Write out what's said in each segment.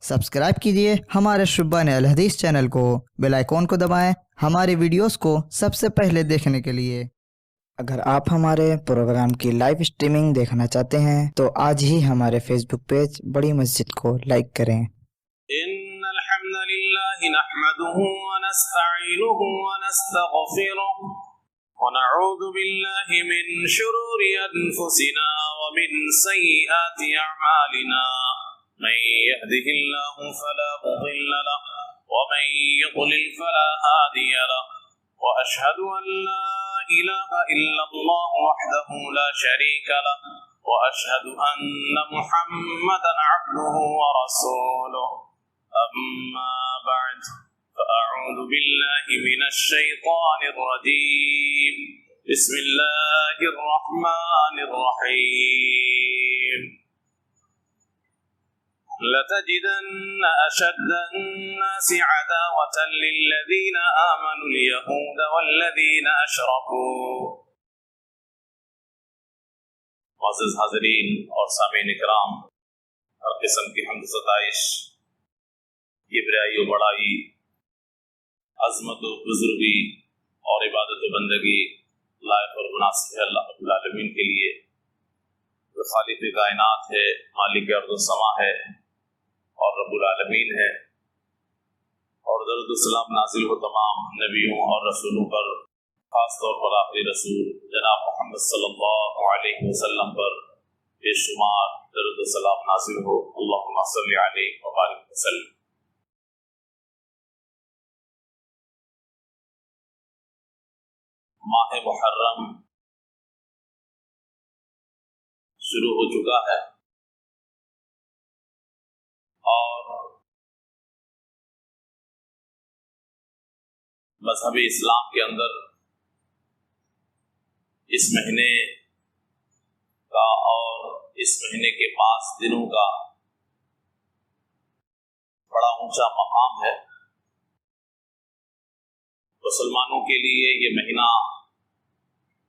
Subscribe कीजिए हमारे शुब्बान अल हदीस चैनल को, बेल आइकॉन को दबाएं हमारी वीडियोस को सबसे पहले देखने के लिए। अगर आप हमारे प्रोग्राम की लाइव स्ट्रीमिंग देखना चाहते हैं तो आज ही हमारे फेसबुक पेज बड़ी मस्जिद को लाइक करें। इन्नल हम्दुलिल्लाहि नहमदुहु व नस्तईनुहु व नस्तगफिरुहु व नऊज़ु बिल्लाहि मिन शुरूरि अनफुसिना व मिन सय्यिआति अअमालिना من يهده الله فلا مضل له ومن يضلل فلا هادي له وأشهد أن لا إله إلا الله وحده لا شريك له وأشهد أن محمدا عبده ورسوله أما بعد فأعوذ بالله من الشيطان الرجيم بسم الله الرحمن الرحيم لتجدن أشد الناس عداوة للذين آمنوا اليهود والذين أشركوا۔ معزز حاضرین اور سامعین اکرام، ہر قسم کی حمد و ستائش، کبریائی و بڑائی، عظمت و بزرگی اور عبادت و بندگی لائق اور مناسب ہے اللہ رب العالمین کے لیے، جو خالق کائنات ہے، مالک ارض و سما ہے اور رب العالمین ہے، اور درود و سلام نازل ہو تمام نبیوں اور رسولوں پر، خاص طور پر آخری رسول جناب محمد صلی اللہ علیہ وسلم پر بے شمار درود و سلام نازل ہو، اللہم صلی علیہ وبارک وسلم۔ ماہ محرم شروع ہو چکا ہے اور مذہب اسلام کے اندر اس مہینے کا اور اس مہینے کے 5 دنوں کا بڑا اونچا مقام ہے۔ مسلمانوں کے لیے یہ مہینہ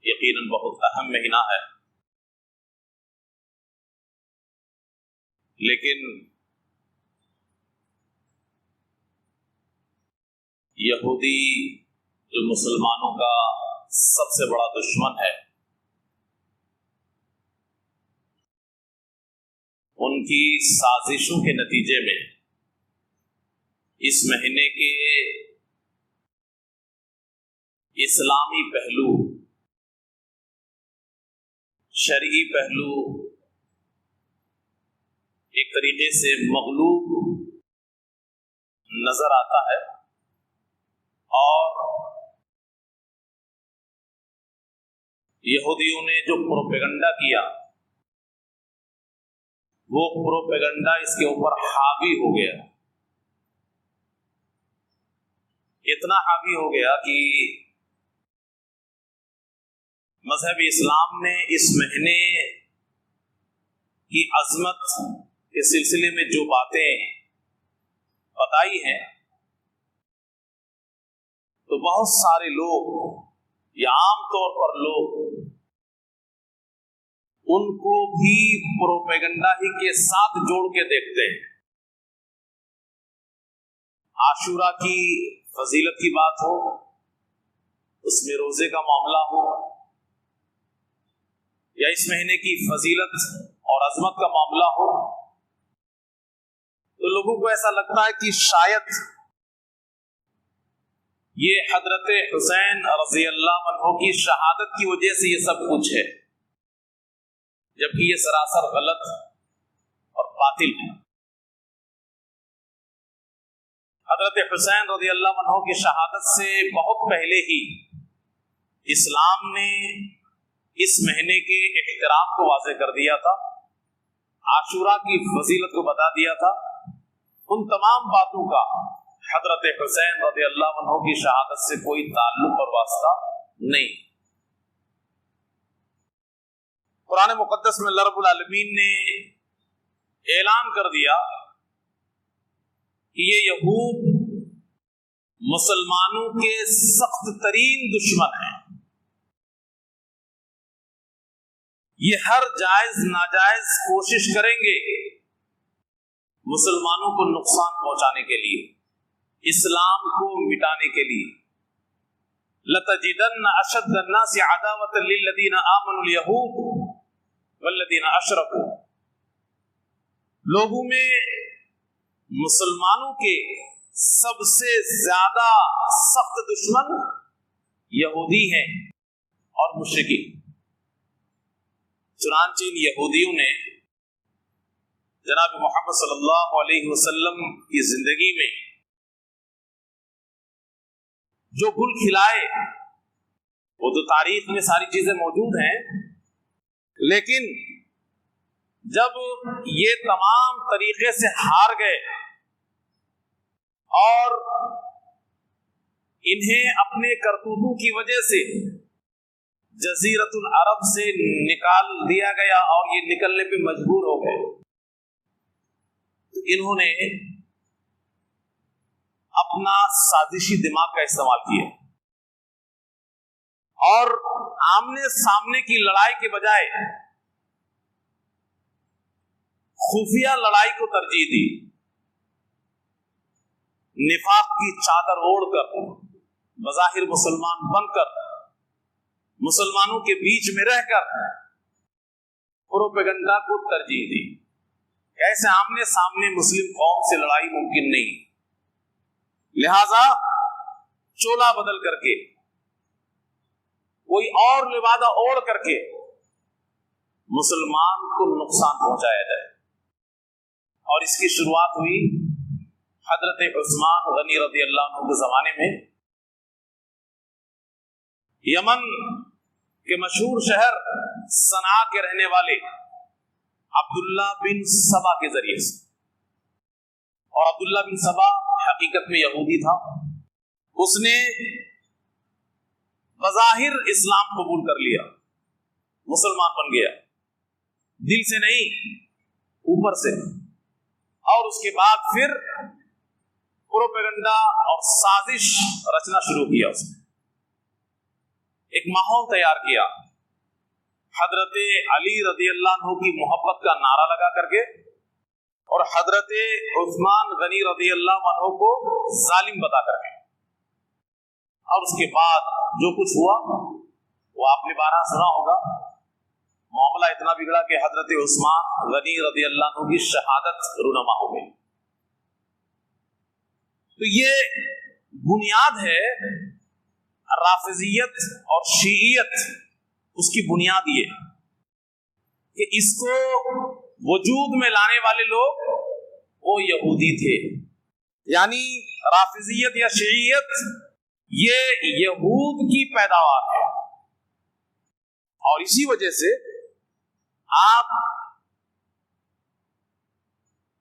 یقیناً بہت اہم مہینہ ہے، لیکن یہودی جو مسلمانوں کا سب سے بڑا دشمن ہے، ان کی سازشوں کے نتیجے میں اس مہینے کے اسلامی پہلو، شرعی پہلو ایک طریقے سے مغلوب نظر آتا ہے، اور یہودیوں نے جو پروپیگنڈا کیا وہ پروپیگنڈا اس کے اوپر حاوی ہو گیا، اتنا حاوی ہو گیا کہ مذہب اسلام نے اس مہینے کی عظمت کے سلسلے میں جو باتیں بتائی ہیں تو بہت سارے لوگ یا عام طور پر لوگ ان کو بھی پروپیگنڈا ہی کے ساتھ جوڑ کے دیکھتے ہیں۔ عاشورہ کی فضیلت کی بات ہو، اس میں روزے کا معاملہ ہو، یا اس مہینے کی فضیلت اور عظمت کا معاملہ ہو، تو لوگوں کو ایسا لگتا ہے کہ شاید یہ حضرت حسین رضی اللہ عنہ کی شہادت کی وجہ سے یہ سب کچھ ہے، جبکہ یہ سراسر غلط اور باطل ہے۔ حضرت حسین رضی اللہ عنہ کی شہادت سے بہت پہلے ہی اسلام نے اس مہینے کے احترام کو واضح کر دیا تھا، عاشورہ کی فضیلت کو بتا دیا تھا۔ ان تمام باتوں کا حضرت حسین رضی اللہ عنہ کی شہادت سے کوئی تعلق اور واسطہ نہیں۔ قرآن مقدس میں اللہ رب العالمین نے اعلان کر دیا کہ یہ یہود مسلمانوں کے سخت ترین دشمن ہیں، یہ ہر جائز ناجائز کوشش کریں گے मुसलमानों को नुकसान पहुंचाने के लिए, इस्लाम को मिटाने के लिए, लतजिदन्न अशद्द अन्नासि अदावतन लिल्लज़ीना आमनुल यहूद वल्लज़ीना अशरकू, लोगों में मुसलमानों के सबसे ज्यादा सख्त दुश्मन यहूदी हैं और मुशरिकीन। चुनांचे इन यहूदियों ने जनाब मोहम्मद सल्लल्लाहु अलैहि वसल्लम की जिंदगी में जो गुल खिलाए, वो तो तारीख में सारी चीजें मौजूद हैं, लेकिन जब ये तमाम तरीके से हार गए और इन्हें अपने करतूतों की वजह से जजीरतुल अरब से निकाल दिया गया और ये निकलने पे मजबूर हो गए, तो इन्होंने अपना साजिशी दिमाग का इस्तेमाल किया और आमने सामने की लड़ाई के बजाय खुफिया लड़ाई को तरजीह दी। निफाक की चादर ओढ़कर, बज़ाहिर मुसलमान बनकर, मुसलमानों के बीच में रहकर प्रोपेगेंडा को तरजीह दी। ऐसे आमने सामने मुस्लिम कौम से लड़ाई मुमकिन नहीं, लिहाजा चोला बदल करके, कोई और लिबादा ओढ़ करके मुसलमान को नुकसान पहुंचाया जाए। और इसकी शुरुआत हुई हजरत उस्मान गनी रज़ी अल्लाह अन्हु के जमाने में। यमन के मशहूर शहर सना के रहने वाले अब्दुल्ला बिन सबा के जरिए से, और अब्दुल्ला बिन सबा हकीकत में यहूदी था, उसने बज़ाहिर इस्लाम कबूल कर लिया, मुसलमान बन गया, दिल से नहीं ऊपर से। और उसके बाद फिर प्रोपेगेंडा और साजिश रचना शुरू किया। उसने एक माहौल तैयार किया, हजरत अली रज़ी अल्लाह अन्हु की मोहब्बत का नारा लगा करके और हजरत उस्मान गनी रज़ी अल्लाह अन्हु को जालिम बता करके। और उसके बाद जो कुछ हुआ वो आपने बारह सुना होगा। मामला इतना बिगड़ा कि हजरत उस्मान गनी रज़ी अल्लाह अन्हु की शहादत रुनमा हो गई। तो ये बुनियाद है राफिजियत और शीइयत, उसकी बुनियाद ये कि इसको वजूद में लाने वाले लोग वो यहूदी थे। यानी राफिजियत या शीइयत ये यहूद की पैदावार है। और इसी वजह से आप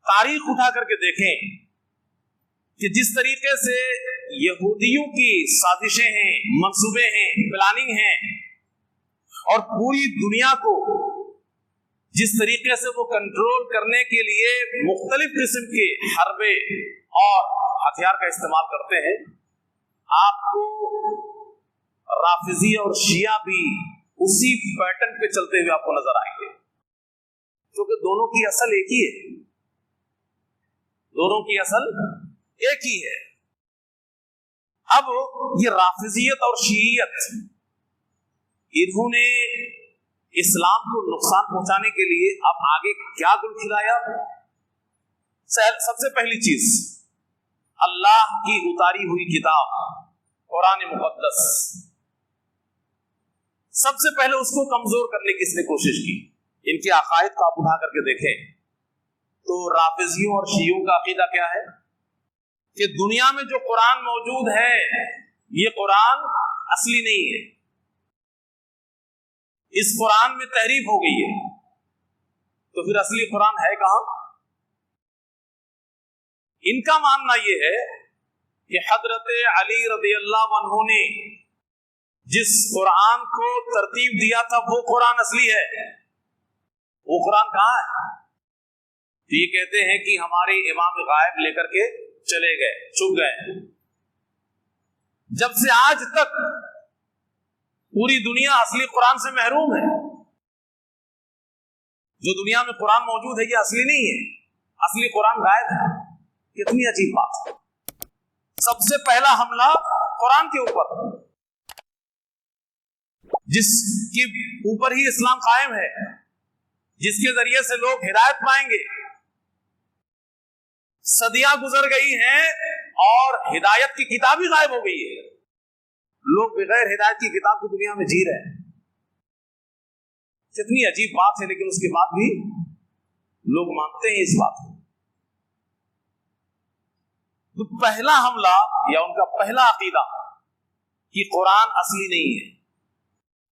तारीख उठा करके देखें कि जिस तरीके से यहूदियों की साजिशें हैं, मंसूबे हैं, प्लानिंग है, और पूरी दुनिया को जिस तरीके से वो कंट्रोल करने के लिए मुख्तलिफ किस्म के हरबे और हथियार का इस्तेमाल करते हैं, आपको राफिजी और शिया भी उसी पैटर्न पे चलते हुए आपको नजर आएंगे, क्योंकि दोनों की असल एक ही है। दोनों की असल एक ही है। अब ये राफिजियत और शीइयत, इन्होंने इस्लाम को नुकसान पहुंचाने के लिए अब आगे क्या गुल खिलाया? सबसे पहली चीज, अल्लाह की उतारी हुई किताब कुरान मुकद्दस, सबसे पहले उसको कमजोर करने की इसने कोशिश की। इनके अकायद को आप उठा करके देखें तो राफिजियों और शियों का अकीदा क्या है कि दुनिया में जो कुरान मौजूद है ये कुरान असली नहीं है, इस कुरान में तहरीफ हो गई है। तो फिर असली कुरान है कहां? इनका मानना यह है कि हजरत अली रज़ी अल्लाह अन्हु ने जिस कुरान को तरतीब दिया था वो कुरान असली है। वो कुरान कहां है? तो ये कहते हैं कि हमारे इमाम गायब लेकर के चले गए, छुप गए। जब से आज तक पूरी दुनिया असली कुरान से महरूम है। जो दुनिया में कुरान मौजूद है ये असली नहीं है। असली कुरान गायब है। कितनी अजीब बात है। सबसे पहला हमला कुरान के ऊपर, जिसके ऊपर ही इस्लाम कायम है, जिसके जरिए से लोग हिदायत पाएंगे। सदियां गुजर गई हैं और हिदायत की किताब ही गायब हो गई है। लोग बगैर हिदायत की किताब की दुनिया में जी रहे हैं। कितनी अजीब बात है, लेकिन उसके बाद भी लोग मानते हैं इस बात को। तो पहला हमला या उनका पहला अकीदा कि कुरान असली नहीं है,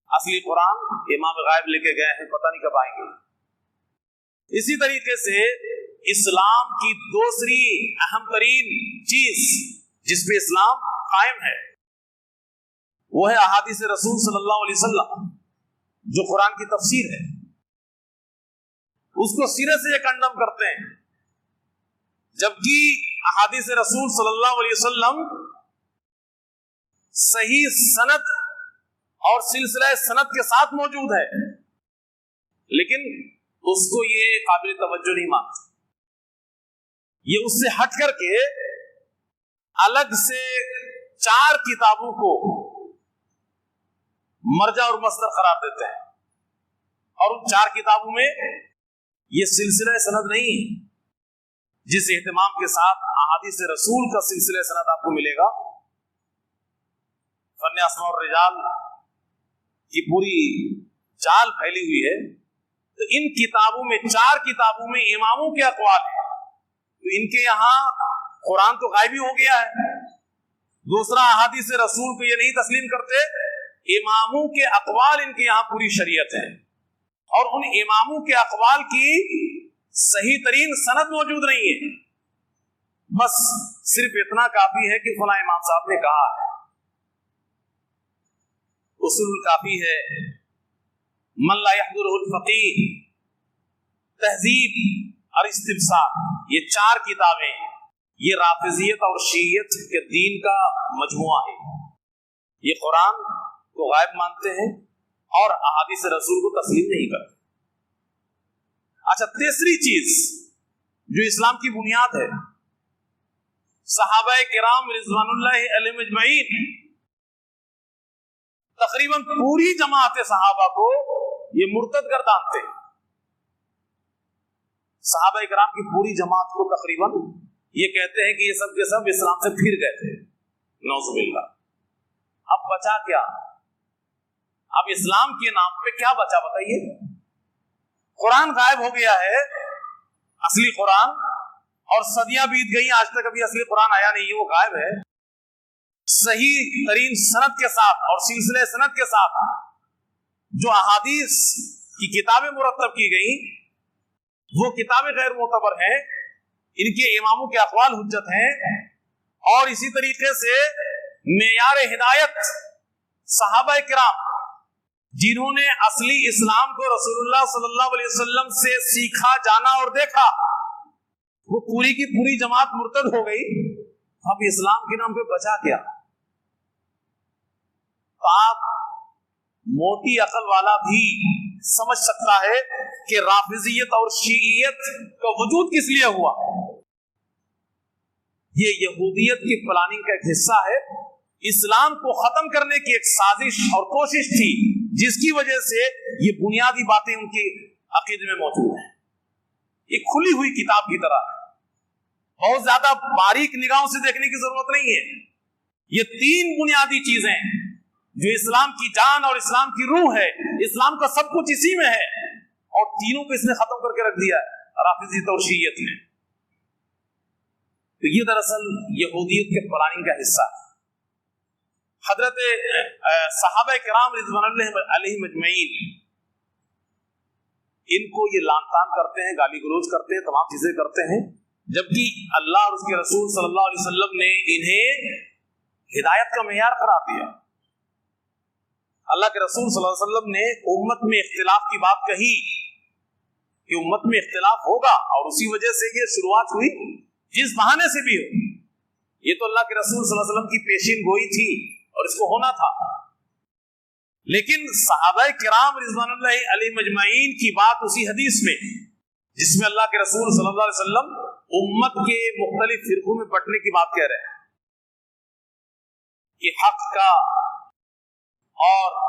असली कुरान इमाम गायब लेके गए हैं, पता नहीं कब आएंगे। इसी तरीके से इस्लाम की दूसरी अहम तरीन चीज जिस पे इस्लाम कायम है वो है अहादीस रसूल सल्लल्लाहु अलैहि वसल्लम, जो कुरान की तफसीर है। उसको सिरे से ये कंडम करते हैं, जबकि अहादीस रसूल सल्लल्लाहु अलैहि वसल्लम सही सनद और सिलसिला सनद के साथ मौजूद है, लेकिन उसको ये काबिल तवज्जो नहीं मानते। ये उससे हट करके अलग से 4 किताबों को मर्जा और मस्दर करार देते हैं, और उन 4 किताबों में ये सिलसिला सनद नहीं है। जिस एहतमाम के साथ अहादीस रसूल का सिलसिला सनद आपको मिलेगा, फन्ने अस्मा और रिजाल की पूरी चाल फैली हुई है। तो इन किताबों में 4 किताबों में इमामों के अक़वाल हैं, तो इनके यहाँ कुरान तो गायब ही हो गया है। दूसरा, अहादीस रसूल को ये नहीं तस्लीम करते, इमामों के अक़वाल इनके यहाँ पूरी शरीयत है, और उन इमामों के अक़वाल की सही तरीन सनद मौजूद नहीं है। बस सिर्फ इतना काफी है कि फलां इमाम साहब ने कहा है। उसूल काफी है, मन ला यहदुरुल फकीह, तहजीब और इस्तिब्सार, ये 4 किताबें ये राफिजियत और शीयत के दीन का मजमुआ है। ये कुरान को गायब मानते हैं और अहादीस रसूल को तस्लीम नहीं करते। अच्छा, तीसरी चीज जो इस्लाम की बुनियाद है, सहाबाए किराम रिज़वानुल्लाहि अलैहिम अजमईन, तकरीबन पूरी जमात सहाबा को ये मुर्तद गर्दानते हैं। सहाबाए किराम की पूरी जमात को तकरीबन ये कहते हैं कि ये सब के सब इस्लाम से फिर गए थे, नौज़ुबिल्लाह। अब बचा क्या? अब इस्लाम के नाम पे क्या बचा बताइए? कुरान गायब हो गया है, असली कुरान, और सदियां बीत गई, आज तक अभी असली कुरान आया नहीं है, वो गायब है। सही तरीन सनद के साथ और सिलसिले सनद के साथ जो अहादीस की किताबें मुरतब की गई, वो किताबें गैर मोतबर हैं, इनके इमामों के अक़वाल हुज्जत हैं। और इसी तरीके से मेयार हिदायत सहाबाए किराम, जिन्होंने असली इस्लाम को रसूलुल्लाह सल्लल्लाहु अलैहि वसल्लम से सीखा, जाना और देखा, वो पूरी की पूरी जमात मुर्तद हो गई। अब इस्लाम के नाम पे बचा क्या? आप मोटी अकल वाला भी समझ सकता है कि राफिजियत और शीइयत का वजूद किस लिए हुआ। ये यहूदियत की प्लानिंग का एक हिस्सा है। इस्लाम को खत्म करने की एक साजिश और कोशिश थी, जिसकी वजह से ये बुनियादी बातें उनके अकीदे में मौजूद है। एक खुली हुई किताब की तरह, बहुत ज्यादा बारीक निगाहों से देखने की जरूरत नहीं है। ये 3 बुनियादी चीजें जो इस्लाम की जान और इस्लाम की रूह है, इस्लाम का सब कुछ इसी में है, और तीनों को इसने खत्म करके रख दिया है राफिजियत और शीइयत में। तो ये दरअसल यहूदियत के प्लानिंग का हिस्सा है। हजरत सहाबा किराम रिज़वानुल्लाहि अलैहिम अजमईन, इनको ये लानतान करते हैं, गाली गलौज करते हैं, तमाम चीजें करते हैं, जबकि अल्लाह और उसके रसूल सल्लल्लाहु अलैहि वसल्लम ने इन्हें हिदायत का मेयार करार दिया। अल्लाह के रसूल सल्लल्लाहु अलैहि वसल्लम ने उम्मत में इख्तिलाफ की बात कही कि उम्मत में इख्तिलाफ होगा, और उसी वजह से ये शुरुआत हुई, जिस बहाने से भी हो। ये तो अल्लाह के रसूल सल्लल्लाहु अलैहि वसल्लम की पेशीन गोई थी और इसको होना था। लेकिन सहाबाए किराम रिज़वानुल्लाहि अलैहिम अजमईन की बात उसी हदीस में, جس میں اللہ کے رسول صلی اللہ علیہ وسلم امت کے مختلف فرقوں میں بٹنے کی بات کہہ رہے ہیں کہ حق کا اور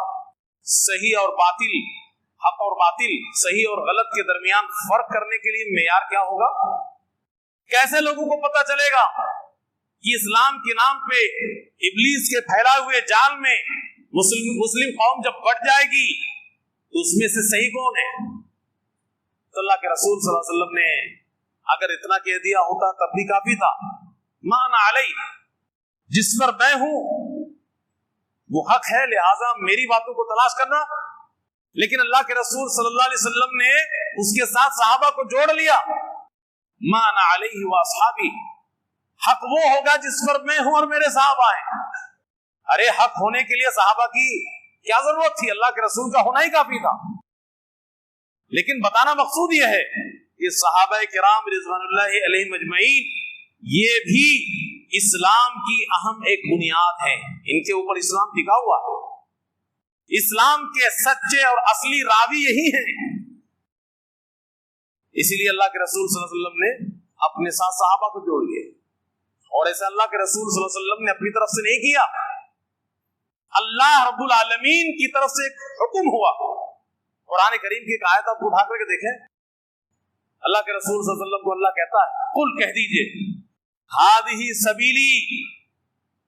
صحیح اور باطل، حق اور باطل، صحیح اور غلط کے درمیان فرق کرنے کے لیے معیار کیا ہوگا؟ کیسے لوگوں کو پتہ چلے گا کہ اسلام کے نام پہ ابلیس کے پھیلائے ہوئے جال میں مسلم قوم جب بٹ جائے گی تو اس میں سے صحیح کون ہے؟ تو اللہ کے رسول صلی اللہ علیہ وسلم نے اگر اتنا کہہ دیا ہوتا تب بھی کافی تھا. ما انا علی، جس پر میں ہوں وہ حق ہے، لہٰذا میری باتوں کو تلاش کرنا. لیکن اللہ کے رسول صلی اللہ علیہ وسلم نے اس کے ساتھ صحابہ کو جوڑ لیا. ما انا علیہ واصحابی، حق وہ ہوگا جس پر میں ہوں اور میرے صحابہ ہیں. ارے حق ہونے کے لیے صحابہ کی کیا ضرورت تھی؟ اللہ کے رسول کا ہونا ہی کافی تھا. لیکن بتانا مقصود یہ ہے کہ صحابہ کرام رضوان اللہ علیہم اجمعین یہ بھی اسلام کی اہم ایک بنیاد ہے. ان کے اوپر اسلام ٹکا ہوا ہے. اسلام کے سچے اور اصلی راوی یہی ہیں. اسی لیے اللہ کے رسول صلی اللہ علیہ وسلم نے اپنے ساتھ صحابہ کو جوڑ لیے. اور ایسا اللہ کے رسول صلی اللہ علیہ وسلم نے اپنی طرف سے نہیں کیا، اللہ رب العالمین کی طرف سے ایک حکم ہوا. قرآن کریم کی ایک آیت آپ اٹھا کر کے دیکھیں. اللہ کے رسول صلی اللہ علیہ وسلم کو اللہ کہتا ہے قل، کہہ دیجئے، ہذہ سبیلی،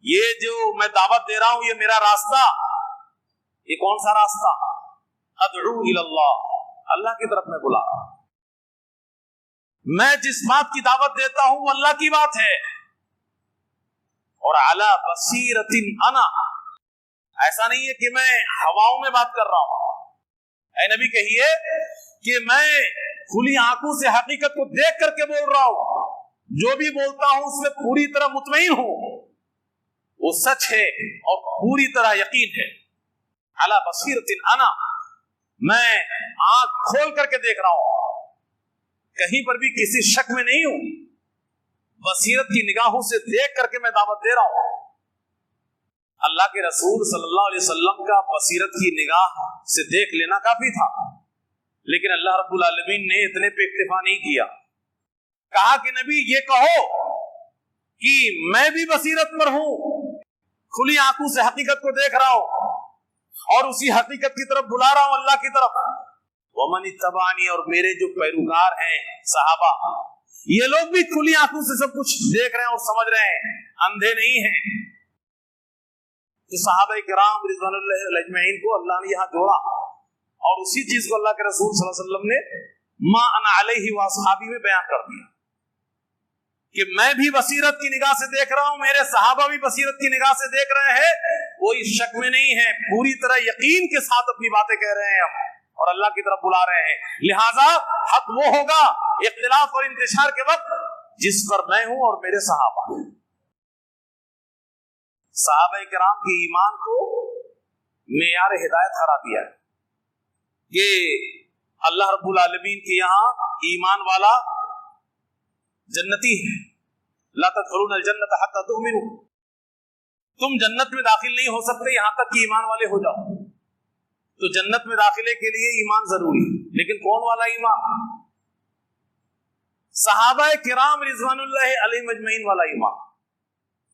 یہ جو میں دعوت دے رہا ہوں یہ میرا راستہ. یہ کون سا راستہ؟ ادعو الی اللہ، اللہ کی طرف میں بلا رہا ہوں. میں جس بات کی دعوت دیتا ہوں وہ اللہ کی بات ہے. اور علی بصیرۃ انا، ایسا نہیں ہے کہ میں ہواؤں میں بات کر رہا ہوں. اے نبی کہیے کہ میں کھلی آنکھوں سے حقیقت کو دیکھ کر کے بول رہا ہوں. جو بھی بولتا ہوں اس میں پوری طرح مطمئن ہوں، وہ سچ ہے اور پوری طرح یقین ہے. علی بصیرۃ انا، میں آنکھ کھول کر کے دیکھ رہا ہوں، کہیں پر بھی کسی شک میں نہیں ہوں. بصیرت کی نگاہوں سے دیکھ کر کے میں دعوت دے رہا ہوں. اللہ کے رسول صلی اللہ علیہ وسلم کا بصیرت کی نگاہ سے دیکھ لینا کافی تھا. لیکن اللہ رب العالمین نے اتنے پہ اکتفا نہیں کیا. کہا کہ نبی یہ کہو کہ میں بھی بصیرت پر ہوں، کھلی آنکھوں سے حقیقت کو دیکھ رہا ہوں اور اسی حقیقت کی طرف بلا رہا ہوں، اللہ کی طرف. ومن اتبعنی، اور میرے جو پیروکار ہیں صحابہ، یہ لوگ بھی کھلی آنکھوں سے سب کچھ دیکھ رہے ہیں اور سمجھ رہے ہیں، اندھے نہیں ہیں. تو صحابہ کرام رضوان اللہ اجمعین کو اللہ نے یہاں جوڑا اور اسی چیز کو اللہ کے رسول صلی اللہ علیہ وسلم نے ما انا علیہ واصحابی میں بیان کر دیا کہ میں بھی بصیرت کی نگاہ سے دیکھ رہا ہوں، میرے صحابہ بھی بصیرت کی نگاہ سے دیکھ رہے ہیں، کوئی شک میں نہیں ہے، پوری طرح یقین کے ساتھ اپنی باتیں کہہ رہے ہیں ہم اور اللہ کی طرف بلا رہے ہیں. لہذا حق وہ ہوگا اختلاف اور انتشار کے وقت جس پر میں ہوں اور میرے صحابہ. صحابہ کرام کے ایمان کو معیار ہدایت قرار دیا ہے کہ اللہ رب العالمین کے یہاں ایمان والا جنتی ہے. لا تدخلون الجنۃ حتی تؤمنوا، تم جنت میں داخل نہیں ہو سکتے یہاں تک کہ ایمان والے ہو جاؤ. تو جنت میں داخلے کے لیے ایمان ضروری ہے، لیکن کون والا ایمان؟ صحابہ کرام رضوان اللہ علیہم اجمعین والا ایمان.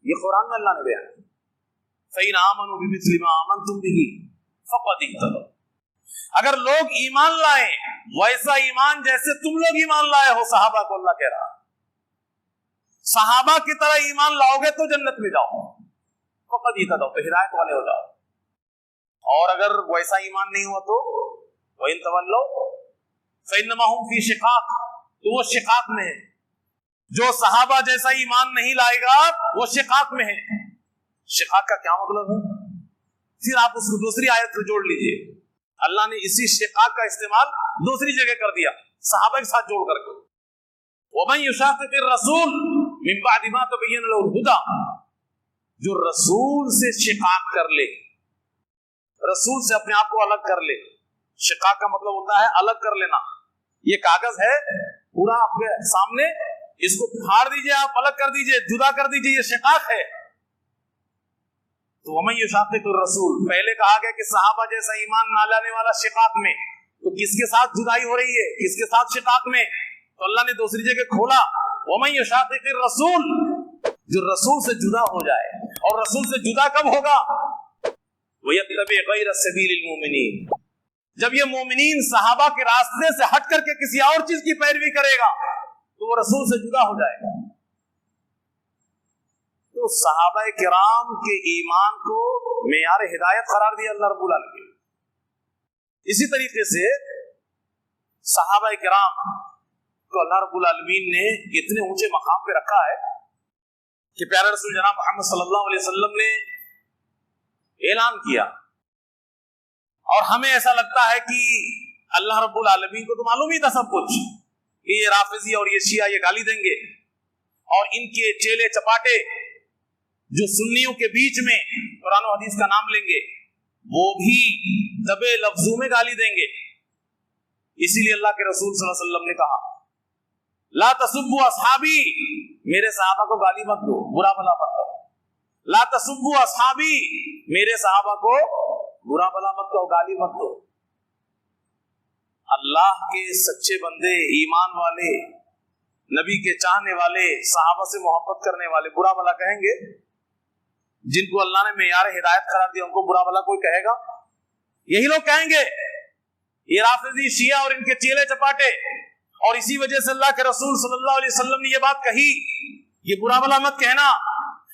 یہ قرآن میں اللہ نے بیان کیا، فَإِنْ آمَنُوا بِمِثْلِ مَا آمَنْتُمْ بِهِ فَقَدِ اهْتَدَوْا. اگر لوگ ایمان لائیں ویسا ایمان جیسے تم لوگ ایمان لائے ہو، صحابہ کو اللہ کہہ رہا صحابہ کی طرح ایمان لاؤ گے تو جنت میں جاؤ، فَقَدِ اهْتَدَوْا، تو ہدایت والے ہو جاؤ. اور اگر ویسا ایمان نہیں ہوا تو وَإِنْ تَوَلَّوْا فَإِنَّمَا هُمْ فِي شِقَاقٍ، تو وہ شقاق میں ہے. جو صحابہ جیسا ایمان نہیں لائے گا وہ شقاق میں ہے. شقاق کا کیا مطلب ہے؟ پھر آپ اس کو دوسری آیت سے جوڑ لیجئے. اللہ نے اسی شقاق کا استعمال دوسری جگہ کر دیا صحابہ کے ساتھ جوڑ کر کے. وَمَن يُشَاقِقِ الرَّسُولَ مِن بَعْدِ مَا تَبَيَّنَ لَهُ الْهُدَى، جو رسول سے شقاق کر لے، رسول سے اپنے آپ کو الگ کر لے. شقاق کا مطلب ہوتا ہے الگ کر لینا. یہ کاغذ ہے پورا آپ کے سامنے، اس کو پھاڑ دیجئے، آپ الگ کر دیجئے، جدا کر دیجئے، یہ شقاق ہے. تو وَمَن يُشَاقِقِ الرَّسُولَ، پہلے کہا گیا کہ صحابہ جیسا ایمان نہ لانے والا شقاق میں، تو کس کے ساتھ جدائی ہو رہی ہے، کس کے ساتھ شقاق میں؟ तो अल्लाह ने दूसरी जगह खोला, वमन युशाक़िक़िर रसूल, जो रसूल से जुदा हो जाए, और रसूल से जुदा कब होगा, वयत्तबि गैर सबीलिल मुमिनीन, जब ये मोमिनीन सहाबा के रास्ते से हट करके किसी और चीज की पैरवी करेगा तो वो रसूल से जुदा हो जाएगा। तो सहाबा किराम के ईमान को मेयार हिदायत करार दिया अल्लाह रब्बुल आलमीन। इसी तरीके से सहाबा किराम को अल्लाह रब्बुल आलमीन ने इतने ऊंचे मकाम पे रखा है कि प्यारे रसूल जनाब मोहम्मद सल्लल्लाहु अलैहि वसल्लम ने ऐलान किया, और हमें ऐसा लगता है कि अल्लाह रब्बुल आलमीन को तो मालूम ही था सब कुछ कि ये राफिजी और ये शिया ये गाली देंगे, और इनके चेले चपाटे जो सुन्नियों के बीच में कुरान और हदीस का नाम लेंगे वो भी दबे लफ्जों में गाली देंगे। इसीलिए अल्लाह के रसूल सल्लल्लाहु अलैहि वसल्लम ने कहा, ला तसुब्बु अस्हाबी, मेरे सहाबा को गाली मत दो, बुरा भला मत करो। ला तसुब्बु अस्हाबी, मेरे सहाबा को बुरा भला मत कहो, गाली मत दो। अल्लाह के सच्चे बंदे, ईमान वाले, नबी के चाहने वाले, सहाबा से मोहब्बत करने वाले बुरा भला कहेंगे? जिनको अल्लाह ने मेयार हिदायत करार दिया उनको बुरा भला कोई कहेगा? यही लोग कहेंगे, ये राफिजी शिया और इनके चेले चपाटे। और इसी वजह से अल्लाह के रसूल सल्लल्लाहु अलैहि वसल्लम ने ये बात कही, ये बुरा भला मत कहना,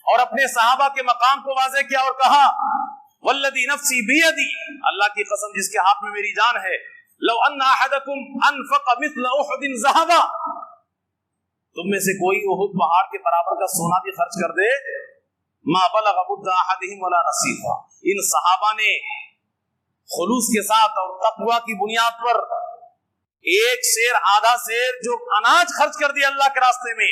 और अपने सहाबा के मकाम को वाज़ेह किया और कहा, वल्लदी नफ्सी बियदी, अल्लाह की कसम जिसके हाथ में मेरी जान है, लौ अन्ना अहदकुम अनफक़ मिस्ल उहुदिन ज़हबा, तुम में से कोई उहुद पहाड़ के बराबर का सोना भी खर्च कर दे, मा बलग़ मुद्दा अहदिहिम वला नसीफा, इन सहाबा ने खुलूस के साथ और तक़वा की बुनियाद पर एक शेर आधा शेर जो अनाज खर्च कर दिया अल्लाह के रास्ते में,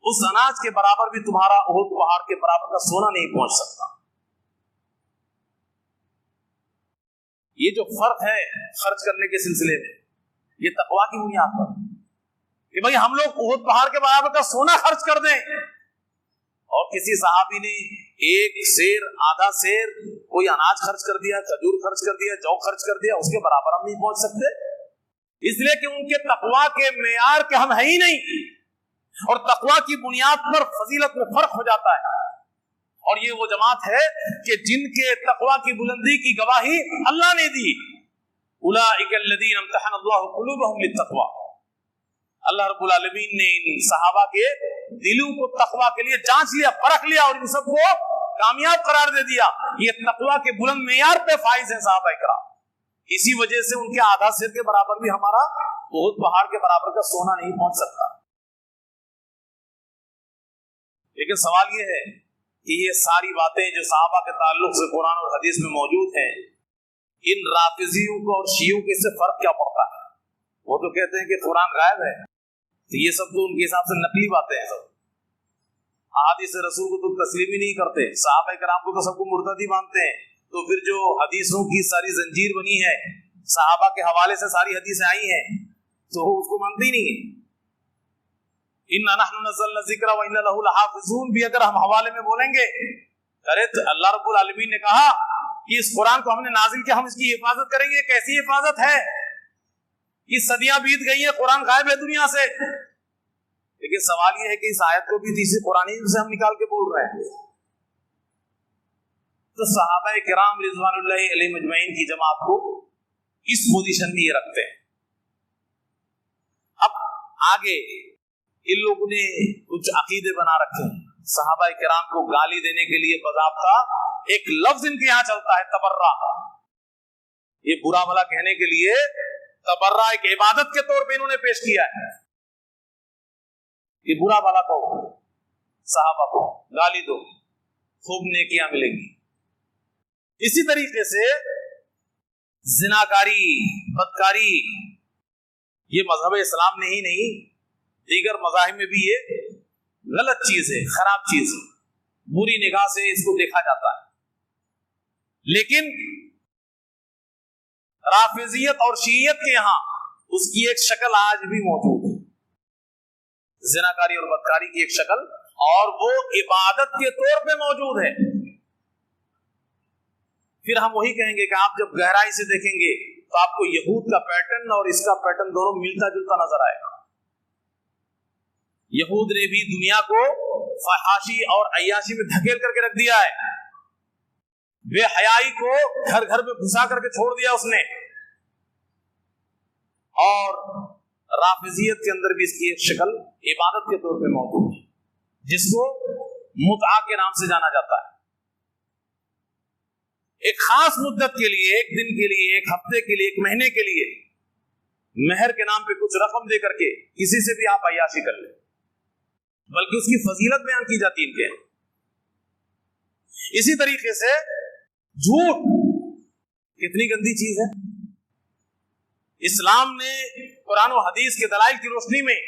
उस अनाज के बराबर भी तुम्हारा उहुद पहाड़ के बराबर का सोना नहीं पहुंच सकता। ये जो फर्क है खर्च करने के सिलसिले में, ये तकवा की बुनियाद पर कि भाई हम लोग उहुद पहाड़ के बराबर का सोना खर्च कर दें, और किसी सहाबी ने एक शेर आधा शेर कोई अनाज खर्च कर दिया, खजूर खर्च कर दिया, जौ खर्च कर दिया, उसके बराबर हम नहीं पहुंच सकते, इसलिए कि उनके तकवा के मेयार के हम है ही नहीं, और तकवा की बुनियाद पर फजीलत में फर्क हो जाता है। और ये वो जमात है कि जिनके तकवा की बुलंदी की गवाही अल्लाह ने दी, उलाइका अल्लज़ीना इम्तहन अल्लाहु क़ुलूबहुम लित्तक़वा, अल्लाह रब्बुल आलमीन ने इन सहाबा के दिलों को तकवा के लिए जांच लिया, परख लिया, और इन सबको कामयाब करार दे दिया। ये तकवा के बुलंद मेयार पे फाइज है सहाबा इकराम, इसी वजह से उनके आधा सिर के बराबर भी हमारा उहुद पहाड़ के बराबर का सोना नहीं पहुंच सकता। लेकिन सवाल ये है कि ये सारी बातें जो सहाबा के ताल्लुक से कुरान और हदीस में मौजूद हैं, इन राफिजियों को और शियों के इससे फर्क क्या पड़ता है? वो तो कहते हैं कि कुरान गायब है, तो ये सब तो उनके हिसाब से नकली बातें हैं। सब हदीस रसूल को तो तस्लीम ही नहीं करते, सहाबा किराम को तो सबको मुर्तदी मानते हैं, तो फिर जो हदीसों की सारी जंजीर बनी है, सहाबा के हवाले से सारी हदीसें आई हैं, तो उसको मानते ही नहीं है। इन्ना नहनु नज़्ज़लना ज़िक्रा व इन्ना लहु लहाफ़िज़ून भी अगर हम हवाले में बोलेंगे, अरे तो अल्लाह रब्बुल आलमीन ने कहा कि इस कुरान को हमने नाजिल किया, हम इसकी हिफाजत करेंगे। कैसी हिफाजत है? कि सदियां बीत गई है, कुरान गायब है दुनिया से। लेकिन सवाल यह है कि इस आयत को भी तीसरे कुरानी से हम निकाल के बोल रहे हैं। तो सहाबा किराम रिज़वानुल्लाहि अलैहिम अजमईन की जमात को इस पोजीशन में ये रखते हैं। अब आगे इन लोगों ने कुछ अकीदे बना रखे हैं, सहाबा किराम को गाली देने के लिए बज़ाब्ता एक लफ्ज इनके यहाँ चलता है, तबर्रा। ये बुरा भला कहने के लिए तबर्रा एक इबादत के तौर पे इन्होंने पेश किया है कि बुरा भला कहो, सहाबा को गाली दो, खूब नेकियां मिलेंगी। इसी तरीके से जिनाकारी, बदकारी, ये मजहब इस्लाम में ही नहीं दीगर मज़ाहिब में भी ये गलत चीज है, खराब चीज है, बुरी निगाह से इसको देखा जाता है। लेकिन राफिजियत और शीयत के यहाँ उसकी एक शक्ल आज भी मौजूद है, जिनाकारी और बदकारी की एक शक्ल, और वो इबादत के तौर पे मौजूद है। फिर हम वही कहेंगे कि आप जब गहराई से देखेंगे तो आपको यहूद का पैटर्न और इसका पैटर्न दोनों मिलता जुलता नजर आएगा। यहूद ने भी दुनिया को फहाशी और अय्याशी में धकेल करके रख दिया है, बेहयाई को घर घर में घुसा करके छोड़ दिया उसने। और राफिजियत के अंदर भी इसकी एक शक्ल इबादत के तौर पे मौजूद है, जिसको मुतआ के नाम से जाना जाता है। एक खास मुद्दत के लिए, एक दिन के लिए, एक हफ्ते के लिए, एक महीने के लिए मेहर के नाम पे कुछ रकम दे करके किसी से भी आप अय्याशी कर ले, बल्कि उसकी फजीलत बयान की जाती है इनके। इसी तरीके से झूठ कितनी गंदी चीज है। इस्लाम ने कुरान और हदीस के दलाइल की रोशनी में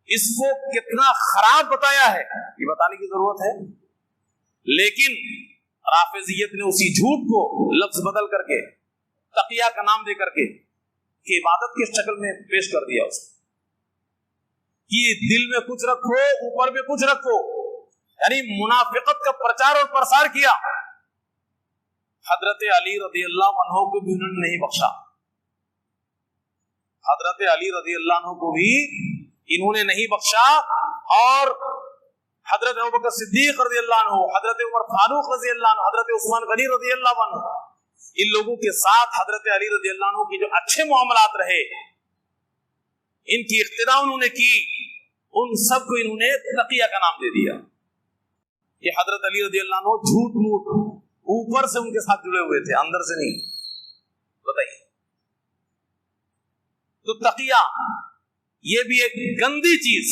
इसको कितना खराब बताया है, ये बताने की जरूरत है। लेकिन राफिजियत ने उसी झूठ को लफ्ज बदल करके तकिया का नाम दे करके कि इबादत की शक्ल में पेश कर दिया उसको, कि दिल में कुछ रखो, ऊपर में कुछ रखो, यानी मुनाफिकत का प्रचार और प्रसार किया। हजरत अली रज़ियल्लाहु अन्हु को भी उन्होंने नहीं बख्शा, हजरत अली रज़ियल्लाहु अन्हु को भी इन्होंने नहीं बख्शा। और हजरत अबू बकर सिद्दीक रज़ियल्लाहु अन्हु, हजरत उमर फारूक रज़ियल्लाहु अन्हु, हजरत उस्मान गनी रज़ियल्लाहु अन्हु, इन लोगों के साथ हजरत अली रज़ियल्लाहु अन्हु की जो अच्छे मामलात रहे, इनकी इख्तिदा उन्होंने की, उन सबको इन्होंने तकिया का नाम दे दिया। कि हजरत अली रज़ियल्लाहु अन्हु झूठ मूठ ऊपर से उनके साथ जुड़े हुए थे, अंदर से नहीं। बताइए, तो तकिया ये भी एक गंदी चीज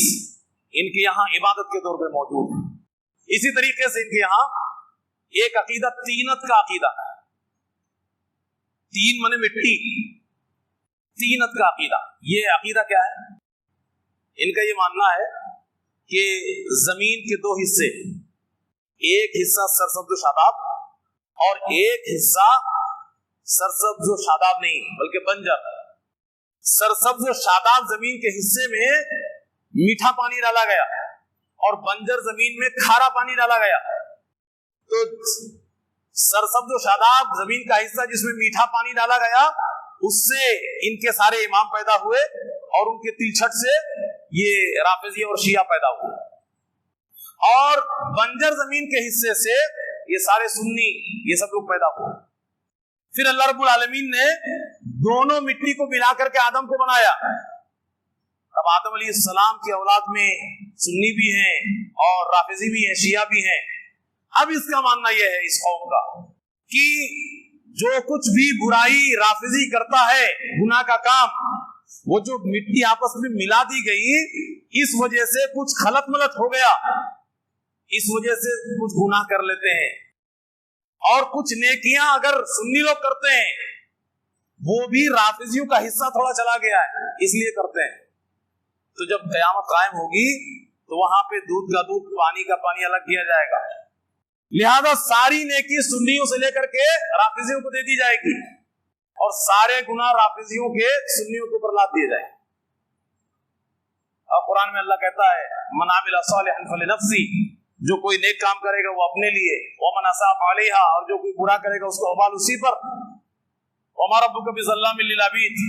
इनके यहाँ इबादत के तौर पे मौजूद है। इसी तरीके से इनके यहाँ एक अकीदा तीनत का अकीदा है। तीन मने मिट्टी, तीनत का अकीदा। ये अकीदा क्या है? इनका ये मानना है कि जमीन के दो हिस्से, एक हिस्सा सरसब्ज़ शादाब और एक हिस्सा सरसब्ज़ शादाब नहीं बल्कि बंजर। सरसब्ज़ शादाब जमीन के हिस्से में मीठा पानी डाला गया और बंजर जमीन में खारा पानी डाला गया। तो सरसब्ज़ शादाब जमीन का हिस्सा जिसमें मीठा पानी डाला गया, उससे इनके सारे इमाम पैदा हुए और उनके तिलछट से ये राफिजी और शिया पैदा हुए। और बंजर जमीन के हिस्से से ये सारे सुन्नी, ये सब लोग पैदा हुए। फिर अल्लाह रब्बुल आलमीन ने दोनों मिट्टी को मिलाकर के आदम को बनाया। अब आदम अलैहिस्सलाम की औलाद में सुन्नी भी हैं और राफिजी भी हैं, शिया भी हैं। अब इसका मानना यह है इस कौम का कि जो कुछ भी बुराई राफिजी करता है, गुनाह का काम, वो जो मिट्टी आपस में मिला दी गई, इस वजह से कुछ खलत मलत हो गया, इस वजह से कुछ गुनाह कर लेते हैं। और कुछ नेकियां अगर सुन्नी लोग करते हैं, वो भी राफिजियों का हिस्सा थोड़ा चला गया है, इसलिए करते हैं। तो जब क़यामत कायम होगी तो वहां पे दूध का दूध, पानी का पानी अलग किया जाएगा। लिहाजा सारी नेकी सुन्नियों से लेकर के राफिजियों को दे दी जाएगी और सारे गुनाह राफिजियों के सुन्नियों के ऊपर लाद दिए जाएंगे। और कुरान में अल्लाह कहता है, मन आमिला सालिहन फलिनफ्सी, जो कोई नेक काम करेगा वो अपने लिए, वमन असा फअलैहा, और जो कोई बुरा करेगा उसको वबाल उसी पर। वमा रब्बुका बिज़ल्लामिल लिल अबीद,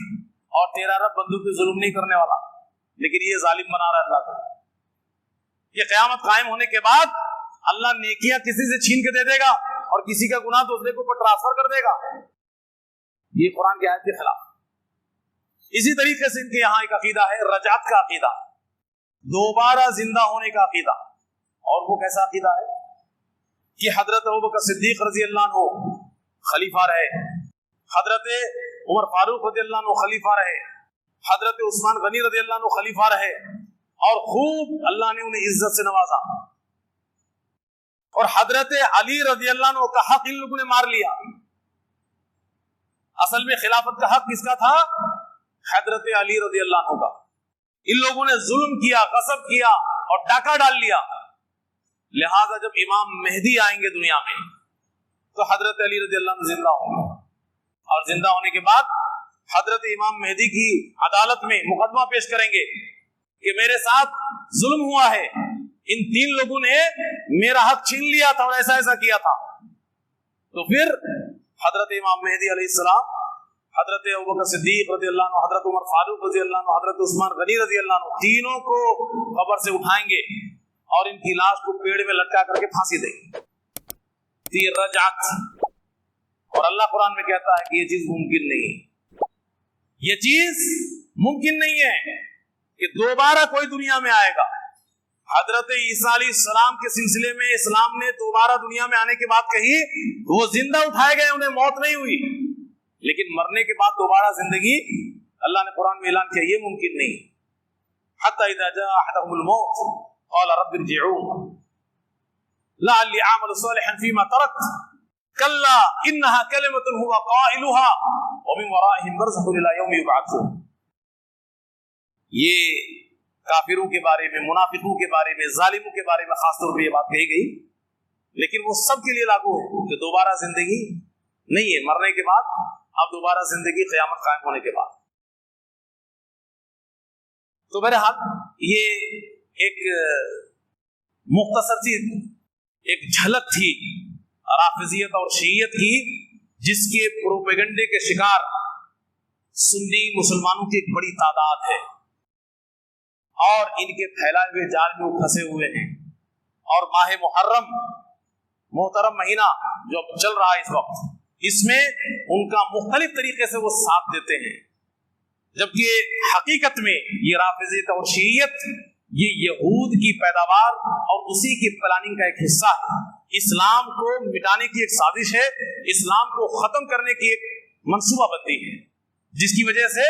और तेरा रब बंदों पे जुल्म नहीं करने वाला, लेकिन ये जालिम बना रहा है अल्लाह को। ये क़यामत कायम होने के बाद अल्लाह नेकियां किसी से छीन के दे देगा और किसी का गुनाह दूसरे के ऊपर ट्रांसफर कर देगा। ये कुरान की आयत के खिलाफ। इसी तरीके से इनके यहाँ एक अकीदा है रजात का अकीदा, दोबारा जिंदा होने का अकीदा। और वो कैसा अकीदा है कि हजरत अबू बकर सिद्दीक रज़ियल्लाहु अन्हु खलीफा रहे, हजरत उमर फारूक रज़ियल्लाहु अन्हु खलीफा रहे, हजरत उस्मान गनी रज़ियल्लाहु अन्हु खलीफा रहे, और खूब अल्लाह ने उन्हें इज्जत से नवाजा। और हजरत अली रज़ियल्लाहु अन्हु का हक इन लोगों ने मार लिया। असल में खिलाफत का हक किसका था? हजरत अली रज़ियल्लाहु अन्हु का। इन लोगों ने जुल्म किया, गसब किया और डाका डाल लिया। लिहाजा जब इमाम मेहदी आएंगे दुनिया में तो हजरत अली रज़ियल्लाहु अन्हु जिंदा होंगे, और जिंदा होने के बाद हजरत इमाम मेहदी की अदालत में मुकदमा पेश करेंगे कि मेरे साथ जुल्म हुआ है, इन तीन लोगों ने मेरा हक छीन लिया था और ऐसा ऐसा किया था। तो फिर हजरत इमाम मेहदी अलैहिस्सलाम हजरत अबू बकर सिद्दीक रजी अल्लाह अन्हु, हजरत उमर फारूक रजी अल्लाह अन्हु, हजरत उस्मान गनी रजी अल्लाह अन्हु, तीनों को कब्र से उठाएंगे और इनकी लाश को पेड़ में लटका करके फांसी देंगे। तीर रजात। और अल्लाह कुरान में कहता है कि ये चीज मुमकिन नहीं है, ये चीज मुमकिन नहीं है कि दोबारा कोई दुनिया में आएगा। हजरत ईसा अलैहिस्सलाम के सिलसिले में इस्लाम ने दोबारा दुनिया में आने की बात कही, वो जिंदा उठाए गए, उन्हें मौत नहीं हुई, लेकिन मरने के बाद दोबारा जिंदगी अल्लाह ने कुरान में ऐलान किया ये मुमकिन नहीं। हत्ता इज़ा जाअ अहदहुमुल मौत क़ाल रब्बि इरजिऊन लअल्ली अअमलु सालिहन फीमा तरक्त कल्ला इन्नहा कलिमतुन हुवा क़ाइलुहा व मिन वराइहिम बरज़खुन इला यौमि युबअथून। ये काफिरों के बारे में, मुनाफिकों के बारे में, जालिमों के बारे में खास तौर पर ये बात कही गई, लेकिन वो सब के लिए लागू है कि दोबारा जिंदगी नहीं है, मरने के बाद अब दोबारा जिंदगी क़यामत कायम होने के बाद। तो बहरहाल ये एक मुख्तसर सी एक झलक थी राफिजियत और शियत की, जिसके प्रोपेगेंडे के शिकार सुन्नी मुसलमानों की एक बड़ी तादाद है और इनके फैलाए हुए जाल में वो फंसे हुए हैं। और माह मुहर्रम मोहतरम महीना जो चल रहा है इस वक्त, इसमें उनका मुख्तलिफ तरीके से वो साथ देते हैं, जबकि हकीकत में ये राफिजियत और शियत ये यहूद की पैदावार और उसी की प्लानिंग का एक हिस्सा है। इस्लाम को मिटाने की एक साजिश है, इस्लाम को खत्म करने की एक मंसूबाबंदी है, जिसकी वजह से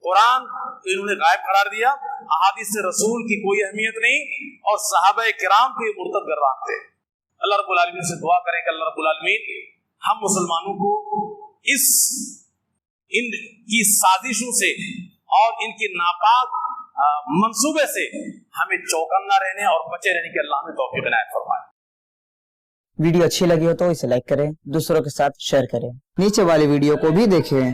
कुरान को इन्होंने गायब करार दिया, अहादीस रसूल की कोई अहमियत नहीं और सहाबा किराम को ये मुर्तद गर्दानते हैं। अल्लाह रब्बुल आलमीन से दुआ करें कि अल्लाह रब्बुल आलमीन हम मुसलमानों को इनकी साजिशों से और इनकी नापाक मंसूबे से हमें चौकन्ना रहने और बचे रहने की अल्लाह हमें तौफीक इनायत फरमाए। वीडियो अच्छी लगी हो तो इसे लाइक करें, दूसरों के साथ शेयर करें। नीचे वाली वीडियो को भी देखें।